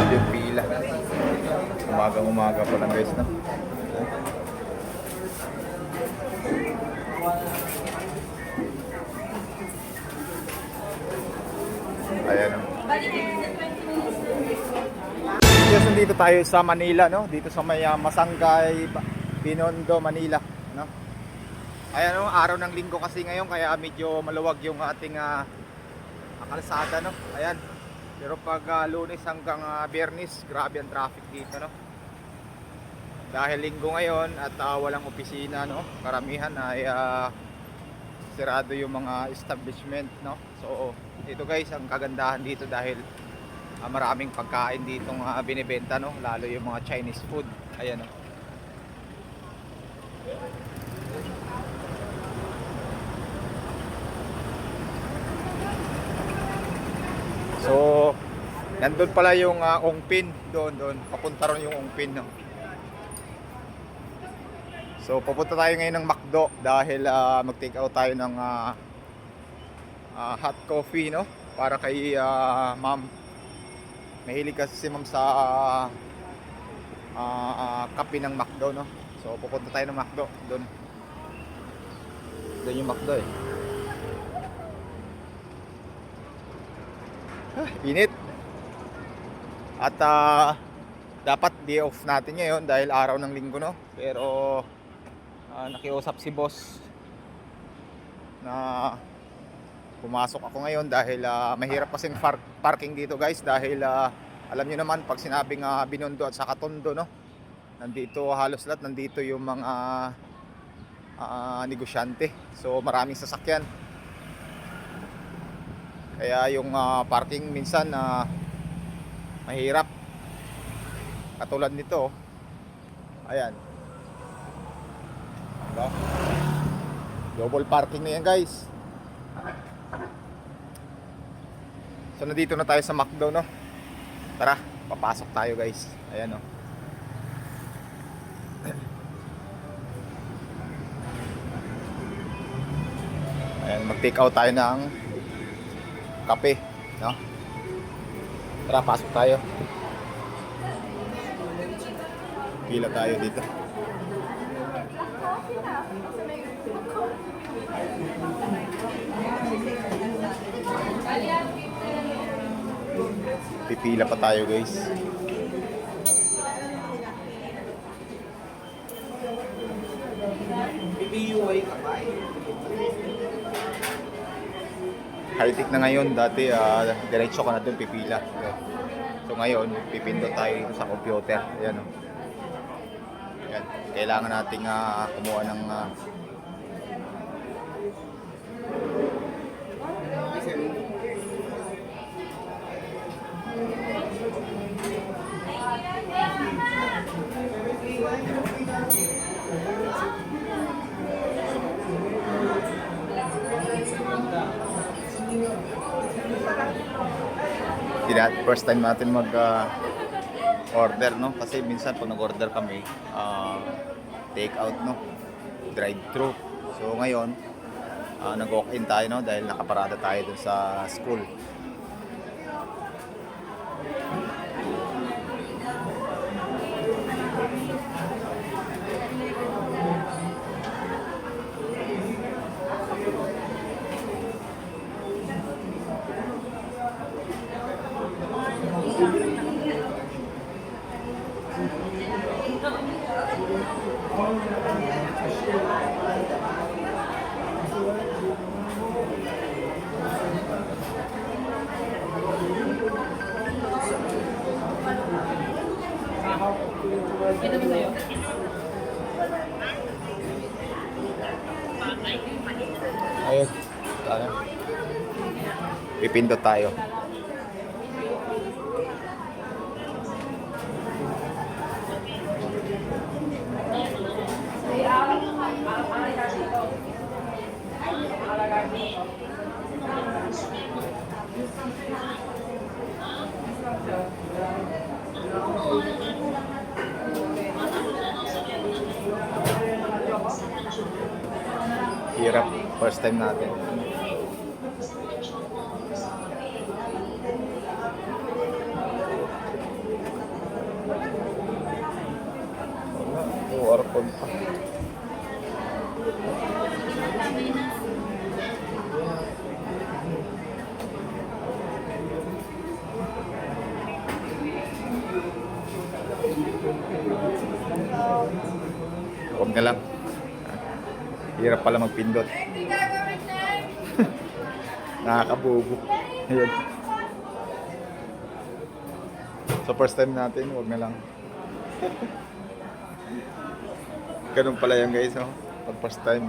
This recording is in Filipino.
Grabe yung pila. Umagang-umaga pa lang guys, no? Ayan, no? Yes, nandito tayo sa Manila, no? Dito sa may Masangkay, Binondo, Manila, no? Ayan, no? Araw ng linggo kasi ngayon, kaya medyo maluwag yung ating kalsada, no? Ayan. Pero pag Lunes hanggang Biyernes, grabe ang traffic dito, no? Dahil linggo ngayon at walang opisina, no? Karamihan ay sirado yung mga establishment, no? So, ito guys, ang kagandahan dito dahil maraming pagkain ditong binibenta, no? Lalo yung mga Chinese food. Ayan, no? So, nandun pala yung Ongpin, doon. Papunta ron yung Ongpin, no? So, pupunta tayo ngayon ng McDo dahil mag-take out tayo ng hot coffee, no? Para kay ma'am. Mahilig kasi si ma'am sa kape ng McDo, no? So, pupunta tayo ng McDo, doon. Doon yung McDo, eh. Init. At dapat day off natin ngayon dahil araw ng linggo, no? Pero nakiusap si boss na pumasok ako ngayon dahil mahirap kasing parking dito guys dahil alam niyo naman pag sinabing Binondo at saka Tondo, no? Nandito halos lahat, nandito yung mga negosyante. So maraming sasakyan. Kaya yung parking minsan mahirap. Katulad nito. Ayan. Diba? Double parking na yan guys. So nandito na tayo sa McDo, no? Tara, papasok tayo guys. Ayan, no? Ayan, mag-take out tayo ng kape, no? Tara, pasok tayo. Pila tayo dito. Pipila pa tayo guys. High-tech na ngayon, dati diretso ka na doon pipila. So ngayon, pipindot tayo dito sa computer. Ayan, oh. Ayan. Kailangan nating kumuha ng first time natin mag order, no? Kasi minsan pag nag-order kami take out, no? Drive thru. So ngayon nag-walk in tayo, no? Dahil nakaparada tayo dun sa school. Ayun, tayo. Pipindot tayo. Hirap, first time natin. On pa. Huwag na lang. Hirap pala magpindot. Nakakabubo. Ayun. So first time natin, huwag na lang. Ganun pala yan guys, no? Pag first time.